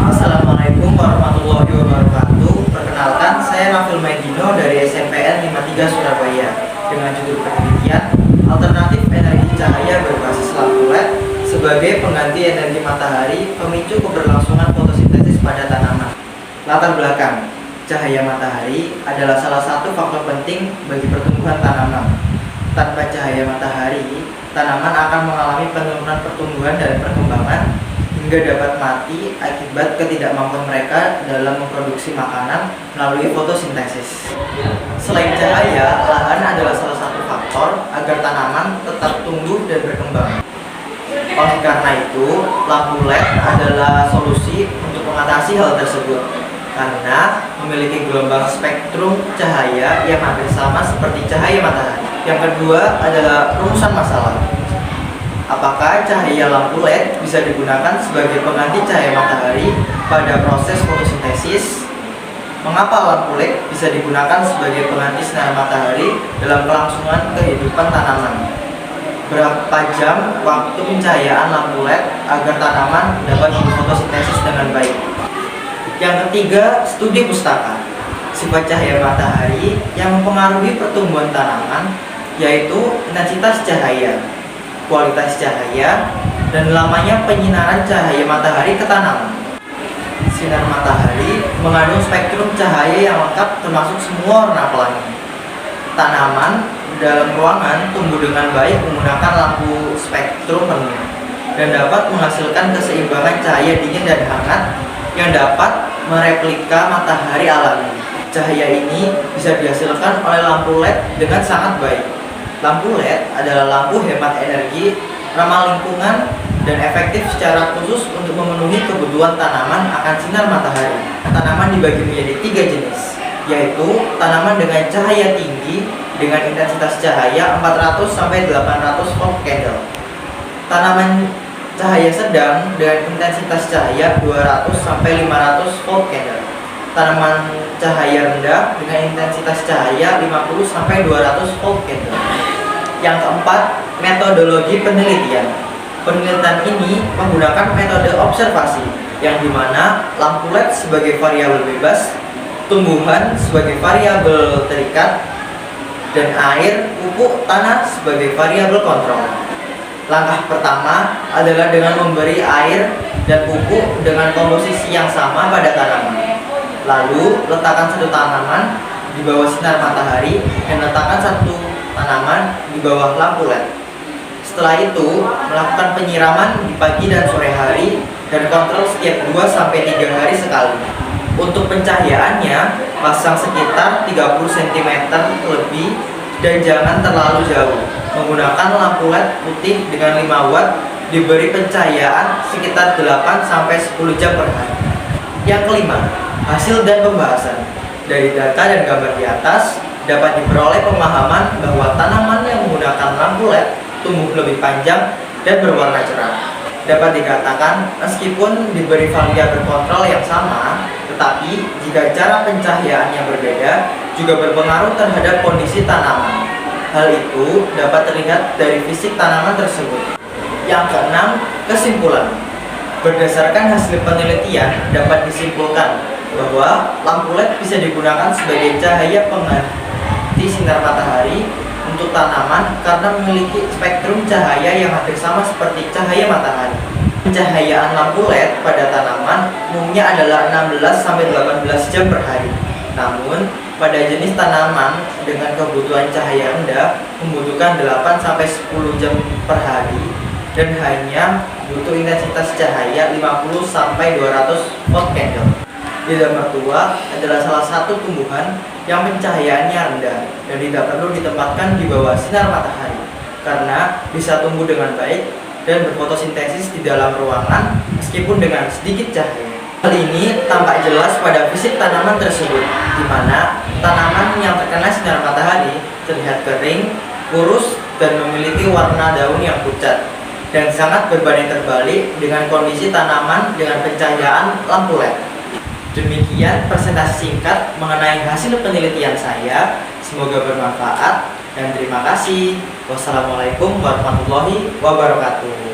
Assalamualaikum warahmatullahi wabarakatuh. Perkenalkan, saya Rafil Maidino dari SMPN 53 Surabaya dengan judul penelitian alternatif energi cahaya berbasis lampu LED sebagai pengganti energi matahari pemicu keberlangsungan fotosintesis pada tanaman. Latar belakang, cahaya matahari adalah salah satu faktor penting bagi pertumbuhan tanaman. Tanpa cahaya matahari, tanaman akan mengalami penurunan pertumbuhan dan perkembangan hingga dapat mati akibat ketidakmampuan mereka dalam memproduksi makanan melalui fotosintesis. Selain cahaya, lahan adalah salah satu faktor agar tanaman tetap tumbuh dan berkembang. Oleh karena itu, lampu LED adalah solusi untuk mengatasi hal tersebut karena memiliki gelombang spektrum cahaya yang hampir sama seperti cahaya matahari. Yang kedua adalah rumusan masalah. Apakah cahaya lampu LED bisa digunakan sebagai pengganti cahaya matahari pada proses fotosintesis? Mengapa lampu LED bisa digunakan sebagai pengganti sinar matahari dalam kelangsungan kehidupan tanaman? Berapa jam waktu pencahayaan lampu LED agar tanaman dapat berfotosintesis dengan baik? Yang ketiga, studi pustaka. Sifat cahaya matahari yang mempengaruhi pertumbuhan tanaman yaitu intensitas cahaya, kualitas cahaya, dan lamanya penyinaran cahaya matahari ke tanaman. Sinar matahari mengandung spektrum cahaya yang lengkap termasuk semua warna pelangi. Tanaman dalam ruangan tumbuh dengan baik menggunakan lampu spektrum penuh dan dapat menghasilkan keseimbangan cahaya dingin dan hangat yang dapat mereplika matahari alami. Cahaya ini bisa dihasilkan oleh lampu LED dengan sangat baik. Lampu LED adalah lampu hemat energi, ramah lingkungan, dan efektif secara khusus untuk memenuhi kebutuhan tanaman akan sinar matahari. Tanaman dibagi menjadi 3 jenis, yaitu tanaman dengan cahaya tinggi dengan intensitas cahaya 400-800 volt candle, tanaman cahaya sedang dengan intensitas cahaya 200-500 volt candle, tanaman cahaya rendah dengan intensitas cahaya 50-200 volt candle. Yang keempat, metodologi penelitian. Penelitian ini menggunakan metode observasi, yang dimana lampu LED sebagai variabel bebas, tumbuhan sebagai variabel terikat, dan air, pupuk, tanah sebagai variabel kontrol. Langkah pertama adalah dengan memberi air dan pupuk dengan komposisi yang sama pada tanaman. Lalu, letakkan satu tanaman di bawah sinar matahari dan letakkan satu tanaman di bawah lampu LED. Setelah itu, melakukan penyiraman di pagi dan sore hari dan kontrol setiap 2-3 hari sekali. Untuk pencahayaannya, pasang sekitar 30 cm lebih dan jangan terlalu jauh. Menggunakan lampu LED putih dengan 5 watt diberi pencahayaan sekitar 8-10 jam per hari. Yang kelima, hasil dan pembahasan. Dari data dan gambar di atas dapat diperoleh pemahaman bahwa tanaman yang menggunakan lampu LED tumbuh lebih panjang dan berwarna cerah. Dapat dikatakan meskipun diberi variabel kontrol yang sama, tetapi jika cara pencahayaannya berbeda juga berpengaruh terhadap kondisi tanaman. Hal itu dapat terlihat dari fisik tanaman tersebut. Yang keenam, kesimpulan. Berdasarkan hasil penelitian dapat disimpulkan bahwa lampu LED bisa digunakan sebagai cahaya pengganti sinar matahari untuk tanaman karena memiliki spektrum cahaya yang hampir sama seperti cahaya matahari. Pencahayaan lampu LED pada tanaman umumnya adalah 16-18 jam per hari. Namun, pada jenis tanaman dengan kebutuhan cahaya rendah membutuhkan 8-10 jam per hari dan hanya butuh intensitas cahaya 50-200 volt candle. Lidah mertua adalah salah satu tumbuhan yang pencahayaannya rendah dan tidak perlu ditempatkan di bawah sinar matahari karena bisa tumbuh dengan baik dan berfotosintesis di dalam ruangan meskipun dengan sedikit cahaya. Hal ini tampak jelas pada fisik tanaman tersebut, di mana tanaman yang terkena sinar matahari terlihat kering, kurus, dan memiliki warna daun yang pucat dan sangat berbanding terbalik dengan kondisi tanaman dengan pencahayaan lampu LED. Demikian presentasi singkat mengenai hasil penelitian saya. Semoga bermanfaat dan terima kasih. Wassalamualaikum warahmatullahi wabarakatuh.